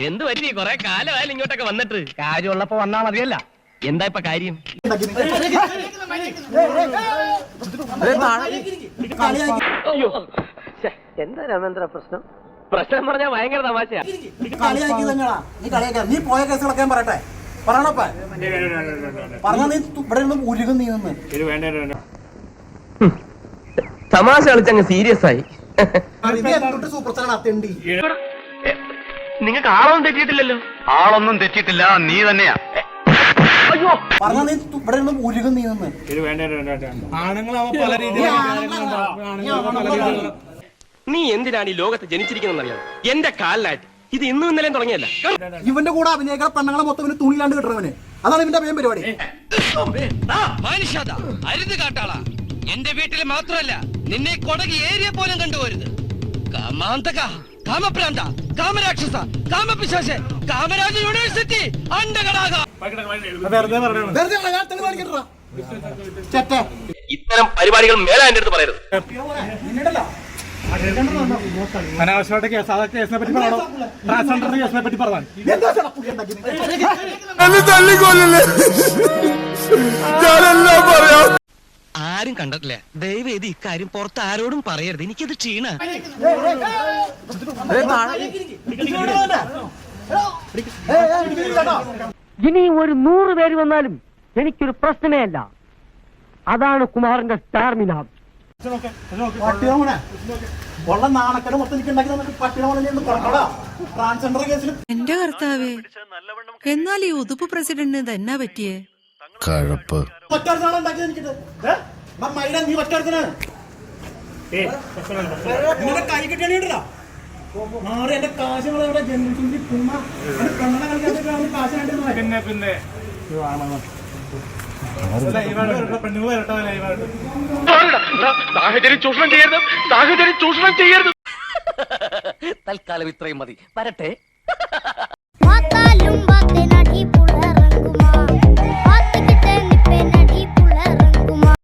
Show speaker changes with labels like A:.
A: എന്ത് പറ്റി? കൊറേ കാലമായാലും ഇങ്ങോട്ടൊക്കെ വന്നിട്ട്.
B: കാര്യമുള്ളപ്പോ വന്നാ മതിയല്ല.
A: എന്താ ഇപ്പൊ കാര്യം?
C: അയ്യോ, എന്താ രാമേന്ദ്ര പ്രശ്നം?
A: പ്രശ്നം പറഞ്ഞാൽ ഭയങ്കര തമാശയാ.
D: നീ പോയ കേസുകളൊക്കെ ഞാൻ പറയട്ടെ, പറയണപ്പ പറഞ്ഞാ നീ ഇവിടെ നിന്ന് ഉരുകും. നീ നിന്ന്
A: തമാശ കളിച്ചങ്ങ് സീരിയസ് ആയി.
D: Super star അത്തേണ്ടി.
A: നിങ്ങൾക്ക് ആളൊന്നും തെറ്റിയിട്ടില്ലല്ലോ.
B: ആളൊന്നും തെറ്റിയിട്ടില്ല, നീ തന്നെയാ.
D: പറഞ്ഞാ നീ ഇവിടെ നിന്ന് ഉരുകും. നീ നിന്ന്
A: നീ എന്തിനാണ് ഈ ലോകത്ത് ജനിച്ചിരിക്കുന്നറിയാം? എന്റെ കാലിലായിട്ട് ഇത് ഇന്നും ഇന്നലെയും തുടങ്ങിയല്ല.
D: ഇവന്റെ കൂടെ അഭിനയിക്കുന്ന പെണ്ണുങ്ങളെ മൊത്തം ഇവന് തുണിയിലാണ്ട് കിട്ടണവന്. അതാണ് ഇവന്റെ മെയിൻ പരിപാടി.
E: അരുത് കാട്ടാളാ, എന്റെ വീട്ടിൽ മാത്രമല്ല നിന്നെ കൊടകി ഏരിയ പോലും കണ്ടുപോരുത്. കാമാന്തക, കാമപ്രാന്ത, കാമരാക്ഷസ, കാമപിശാച, കാമരാജ യൂണിവേഴ്സിറ്റി അണ്ടകടാക.
A: ഇത്തരം പരിപാടികൾ മേലെ എന്റെ അടുത്ത് പറയരുത്.
F: അനാവശ്യമായിട്ട് കേസിനെ പറ്റി പറയണോ? ട്രാൻസ്ജെൻഡറിന്റെ കേസിനെ പറ്റി പറഞ്ഞാൽ
E: ആരും കണ്ടിട്ടില്ല. ദയവേത് ഇക്കാര്യം പുറത്ത് ആരോടും പറയരുത്. എനിക്കത് ക്ഷീണ.
B: ഇനി ഒരു 100 പേര് വന്നാലും എനിക്കൊരു പ്രശ്നമേ അല്ല. അതാണ് കുമാറിന്റെ സ്റ്റാർമിന.
D: ഉള്ള നാണക്കട മൊത്തം എനിക്ക് ഉണ്ടാക്കി തന്നിട്ട് പട്ടിണ ട്രാൻസ്ജെൻഡർ കേസിൽ.
G: എന്റെ കർത്താവേ, എന്നാൽ ഈ ഉതുപ്പ് പ്രസിഡന്റിന് തന്നെ പറ്റിയേ
H: കഴപ്പ്.
D: മറ്റൊരുനാളെ ഉണ്ടാക്കി എനിക്കിട്ട് മൈന നീ മറ്റൊരുത്തനാണ് കൈ കിട്ടിയാ മാറി എന്റെ കാശുകളെ ജനിച്ചിട്ട് പെണ്ണെ കളിക്കാൻ കാശ് വേണ്ടി.
F: പിന്നെ
A: സാഹചര്യം ചൂഷണം ചെയ്യരുത്, സാഹചര്യം ചൂഷണം ചെയ്യരുത്.
E: തൽക്കാലം ഇത്രയും മതി. വരട്ടെ.